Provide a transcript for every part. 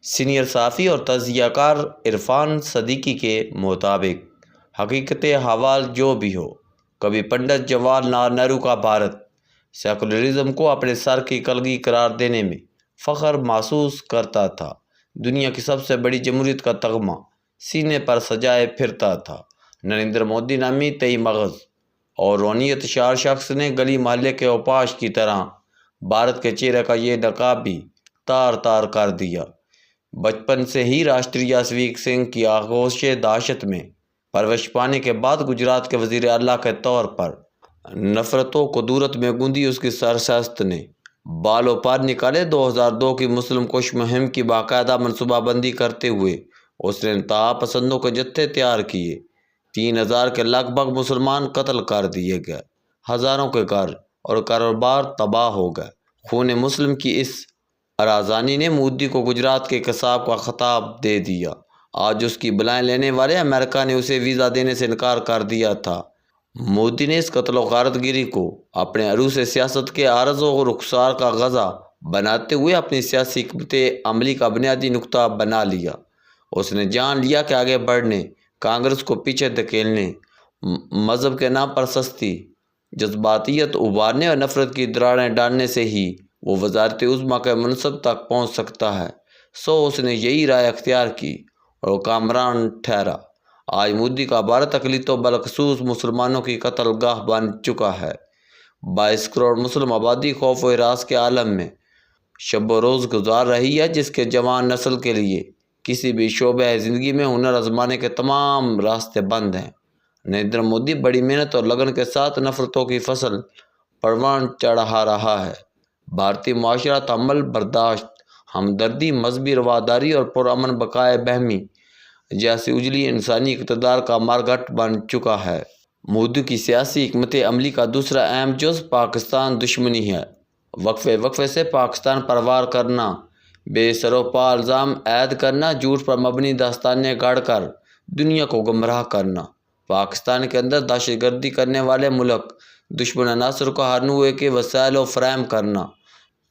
Senior صحافی اور تجزیہ کار عرفان صدیقی کے مطابق حقیقت حوال جو بھی ہو، کبھی پنڈت جواہر لال نہرو کا بھارت سیکولرزم کو اپنے سر کی کلگی قرار دینے میں فخر محسوس کرتا تھا۔ دنیا کی سب سے بڑی جمہوریت کا تغمہ سینے پر سجائے پھرتا تھا۔ نریندر مودی نامی تئی مغز اور رونیت شار شخص نے گلی محلے کے اوپاش کی طرح بھارت کے چہرے کا یہ نقاب بھی تار تار کر دیا۔ بچپن سے ہی راشٹریہ سویک سنگھ کی آغوش دہشت میں پرورش پانے کے بعد گجرات کے وزیر اعلیٰ کے طور پر نفرتوں کو دورت میں گوندھی اس کی سرشست نے بالوں پر نکالے۔ 2002 کی مسلم کش مہم کی باقاعدہ منصوبہ بندی کرتے ہوئے اس نے انتہا پسندوں کے جتھے تیار کیے۔ 3000 کے لگ بھگ مسلمان قتل کر دیے گئے، ہزاروں کے گھر اور کاروبار تباہ ہو گئے۔ خون مسلم کی اس ارازانی نے مودی کو گجرات کے قصاب کا خطاب دے دیا۔ آج اس کی بلائیں لینے والے امریکہ نے اسے ویزا دینے سے انکار کر دیا تھا۔ مودی نے اس قتل و غارت گری کو اپنے عروج سیاست کے عارض و رخسار کا غزہ بناتے ہوئے اپنی سیاسی حکمت عملی کا بنیادی نقطہ بنا لیا۔ اس نے جان لیا کہ آگے بڑھنے، کانگریس کو پیچھے دھکیلنے، مذہب کے نام پر سستی جذباتیت ابھارنے اور نفرت کی دراڑیں ڈالنے سے ہی وہ وزارت عظمیٰ کے منصب تک پہنچ سکتا ہے۔ سو اس نے یہی رائے اختیار کی اور وہ کامران ٹھہرا۔ آج مودی کا بھارت اقلیت و بالخصوص مسلمانوں کی قتل گاہ بن چکا ہے۔ 22 کروڑ مسلم آبادی خوف و ہراس کے عالم میں شب و روز گزار رہی ہے، جس کے جوان نسل کے لیے کسی بھی شعبہ زندگی میں ہنر آزمانے کے تمام راستے بند ہیں۔ نریندر مودی بڑی محنت اور لگن کے ساتھ نفرتوں کی فصل پروان چڑھا رہا ہے۔ بھارتی معاشرہ تحمل، برداشت، ہمدردی، مذہبی رواداری اور پرامن بقائے باہمی جیسی اجلی انسانی اقتدار کا مارگھٹ بن چکا ہے۔ مودی کی سیاسی حکمت عملی کا دوسرا اہم جز پاکستان دشمنی ہے۔ وقفے وقفے سے پاکستان پر وار کرنا، بے سر و پا الزام عائد کرنا، جھوٹ پر مبنی داستانیں گڑھ کر دنیا کو گمراہ کرنا، پاکستان کے اندر دہشت گردی کرنے والے ملک دشمن عناصر کو ہر نوع کے وسائل فراہم کرنا،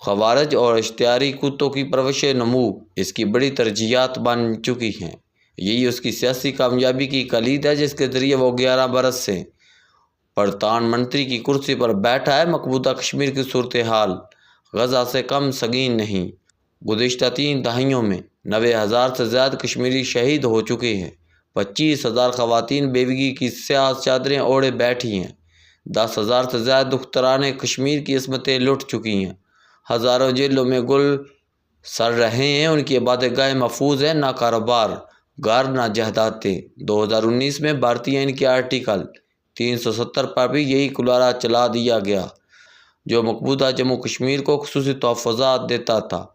خوارج اور اشتہاری کتوں کی پرورش نمو اس کی بڑی ترجیحات بن چکی ہیں۔ یہی اس کی سیاسی کامیابی کی کلید ہے، جس کے ذریعے وہ 11 برس سے پرتان منتری کی کرسی پر بیٹھا ہے۔ مقبوضہ کشمیر کی صورتحال غزہ سے کم سنگین نہیں۔ گزشتہ 3 دہائیوں میں 90,000 سے زیادہ کشمیری شہید ہو چکے ہیں۔ 25,000 خواتین بیوگی کی سیاہ چادریں اوڑھے بیٹھی ہیں۔ 10,000 سے زیادہ دختران کشمیر کی عصمتیں لٹ چکی ہیں۔ ہزاروں جیلوں میں گل سڑ رہے ہیں، ان کی عبادت گاہیں محفوظ ہیں، نہ کاروبار گار نہ جائیدادیں۔ 2019 میں بھارتی آئین کے آرٹیکل 370 پر بھی یہی کلارا چلا دیا گیا، جو مقبوضہ جموں کشمیر کو خصوصی تحفظات دیتا تھا۔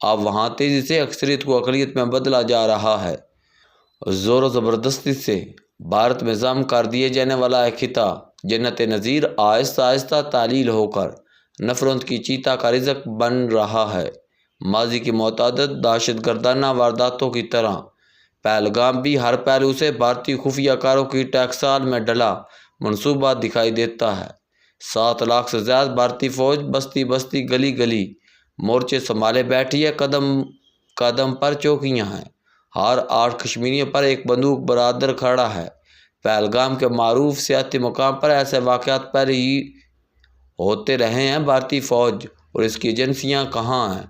اب وہاں تیزی سے اکثریت کو اقلیت میں بدلا جا رہا ہے۔ زور و زبردستی سے بھارت میں ضم کر دیے جانے والا ایک خطہ جنت نظیر آہستہ آہستہ تعلیل ہو کر نفرت کی چیتا کا رزق بن رہا ہے۔ ماضی کی متعدد دہشت گردانہ وارداتوں کی طرح پہلگام بھی ہر پہلو سے بھارتی خفیہ کاروں کی ٹیکسال میں ڈلا منصوبہ دکھائی دیتا ہے۔ 7 لاکھ سے زیادہ بھارتی فوج بستی بستی گلی گلی مورچے سنبھالے بیٹھی ہے، قدم قدم پر چوکیاں ہیں، ہر 8 کشمیریوں پر ایک بندوق برادر کھڑا ہے۔ پہلگام کے معروف سیاحتی مقام پر ایسے واقعات پہلے ہی ہوتے رہے ہیں۔ بھارتی فوج اور اس کی ایجنسیاں کہاں ہیں؟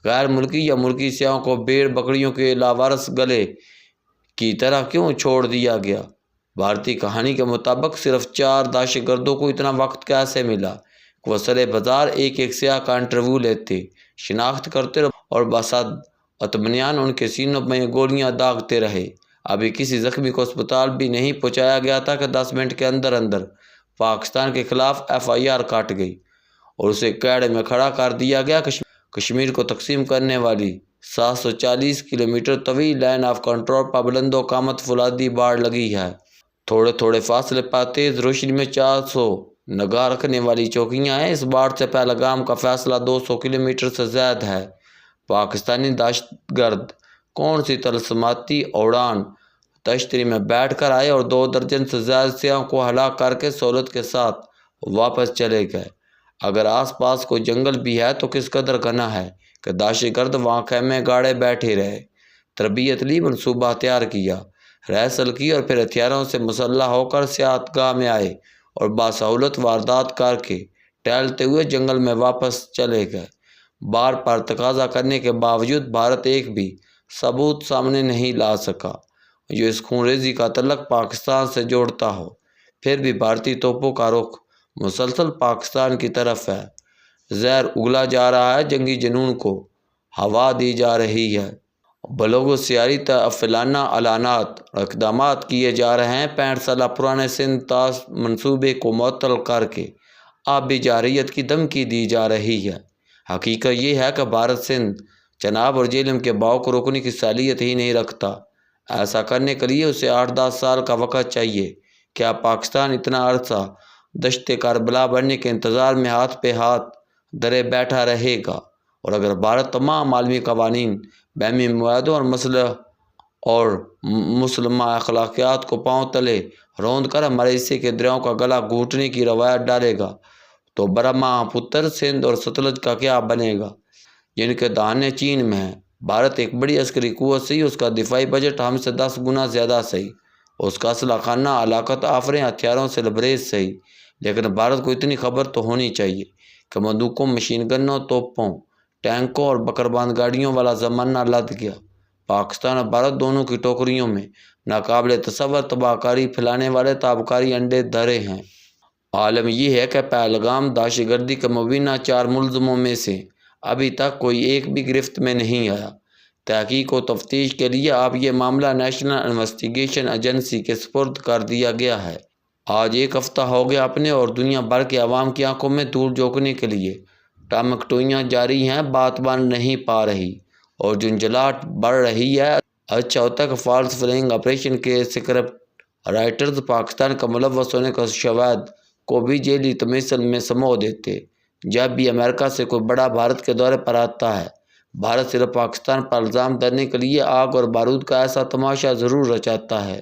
غیر ملکی یا ملکی سیاحوں کو بھیڑ بکریوں کے لاوارث گلے کی طرح کیوں چھوڑ دیا گیا؟ بھارتی کہانی کے مطابق صرف 4 دہشت گردوں کو اتنا وقت کیسے ملا کہ وہ سرے بازار ایک ایک سیاح کا انٹرویو لیتے، شناخت کرتے اور بصد اطمینان ان کے سینوں میں گولیاں داغتے رہے؟ ابھی کسی زخمی کو اسپتال بھی نہیں پہنچایا گیا تھا کہ 10 منٹ کے اندر اندر پاکستان کے خلاف FIR کاٹ گئی اور اسے کیڑے میں کھڑا کر دیا گیا۔ کشمیر کو تقسیم کرنے والی 740 کلومیٹر طویل لائن آف کنٹرول پر بلند و قامت فولادی باڑ لگی ہے۔ تھوڑے تھوڑے فاصلے پر تیز روشنی میں 400 نگاہ رکھنے والی چوکیاں ہیں۔ اس باڑ سے پہلگام کا فاصلہ 200 کلومیٹر سے زیادہ ہے۔ پاکستانی دہشت گرد کون سی طلسماتی اڑان تشتری میں بیٹھ کر آئے اور 2 درجن سے زیادہ سیاحوں کو ہلاک کر کے سہولت کے ساتھ واپس چلے گئے؟ اگر آس پاس کوئی جنگل بھی ہے تو کس قدر گھنا ہے کہ دہشت گرد وہاں خیمے گاڑے بیٹھے رہے۔ تربیت لی، منصوبہ تیار کیا، ریحصل کی اور پھر ہتھیاروں سے مسلح ہو کر سیاحت گاہ میں آئے اور باسہولت واردات کر کے ٹہلتے ہوئے جنگل میں واپس چلے گئے۔ بار بار تقاضا کرنے کے باوجود بھارت ایک بھی ثبوت سامنے نہیں لا سکا جو اس خونریزی کا تعلق پاکستان سے جوڑتا ہو۔ پھر بھی بھارتی توپوں کا رخ مسلسل پاکستان کی طرف ہے۔ زہر اگلا جا رہا ہے، جنگی جنون کو ہوا دی جا رہی ہے، بلوغ و سیاری فلانہ اعلانات اور اقدامات کیے جا رہے ہیں۔ 65 سالہ پرانے سندھ طاس منصوبے کو معطل کر کے آبی جارحیت کی دھمکی دی جا رہی ہے۔ حقیقت یہ ہے کہ بھارت سندھ، چناب اور جہلم کے بہاؤ کو روکنے کی صلاحیت ہی نہیں رکھتا۔ ایسا کرنے کے لیے اسے 8-10 سال کا وقت چاہیے۔ کیا پاکستان اتنا عرصہ دشت کربلا بڑھنے کے انتظار میں ہاتھ پہ ہاتھ دھرے بیٹھا رہے گا؟ اور اگر بھارت تمام عالمی قوانین، بیمی معاہدوں اور مسلمہ اخلاقیات کو پاؤں تلے روند کر ہمارے حصے کے دریاؤں کا گلا گھونٹنے کی روایت ڈالے گا تو برہما پتر، سندھ اور ستلج کا کیا بنے گا، جن کے دہانے چین میں ہیں؟ بھارت ایک بڑی عسکری قوت صحیح، اس کا دفاعی بجٹ ہم سے 10 گنا زیادہ صحیح، اس کا اسلحہ خانہ ہلاکت آفریں ہتھیاروں سے لبریز صحیح، لیکن بھارت کو اتنی خبر تو ہونی چاہیے کہ بندوقوں، مشین گنوں، توپوں، ٹینکوں اور بکربند گاڑیوں والا زمانہ لد گیا۔ پاکستان اور بھارت دونوں کی ٹوکریوں میں ناقابل تصور تباہ کاری پھیلانے والے تابکاری انڈے دھرے ہیں۔ عالم یہ ہے کہ پہلگام دہشت گردی کے مبینہ 4 ملزموں میں سے ابھی تک کوئی ایک بھی گرفت میں نہیں آیا۔ تحقیق و تفتیش کے لیے اب یہ معاملہ نیشنل انویسٹیگیشن ایجنسی کے سپرد کر دیا گیا ہے۔ آج 1 ہفتہ ہو گیا اپنے اور دنیا بھر کے عوام کی آنکھوں میں دھول جھونکنے کے لیے ٹمکٹوئیاں جاری ہیں، بات بن نہیں پا رہی اور جھنجھلاہٹ بڑھ رہی ہے۔ اچھا ہوتا کہ فالس فلیگ آپریشن کے اسکرپٹ رائٹرز پاکستان کا ملوث ہونے کا شواہد کو بھی جیلی تمیسن میں سمو دیتے۔ جب بھی امریکہ سے کوئی بڑا بھارت کے دورے پر آتا ہے، بھارت صرف پاکستان پر الزام دھرنے کے لیے آگ اور بارود کا ایسا تماشا ضرور رچاتا ہے۔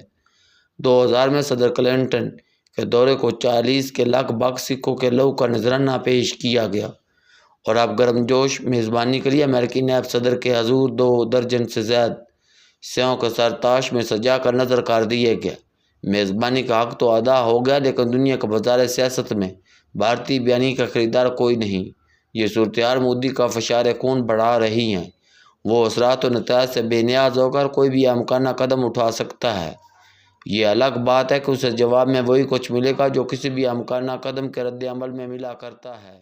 2000 میں صدر کلنٹن کے دورے کو 40 کے لگ بھگ سکھوں کے لہو کا نذرانہ پیش کیا گیا اور اب گرم جوش میزبانی کے لیے امریکی نائب صدر کے حضور 2 درجن سے زائد سیاحوں کے سر تاش میں سجا کر نظر کر دیے گئے۔ میزبانی کا حق تو ادا ہو گیا، لیکن دنیا کے بازار سیاست میں بھارتی بیانی کا خریدار کوئی نہیں۔ یہ صورتحال مودی کا فشار خون بڑھا رہی ہیں۔ وہ اثرات و نتائج سے بے نیاز ہو کر کوئی بھی امکانہ قدم اٹھا سکتا ہے۔ یہ الگ بات ہے کہ اسے جواب میں وہی کچھ ملے گا جو کسی بھی امکانہ قدم کے رد عمل میں ملا کرتا ہے۔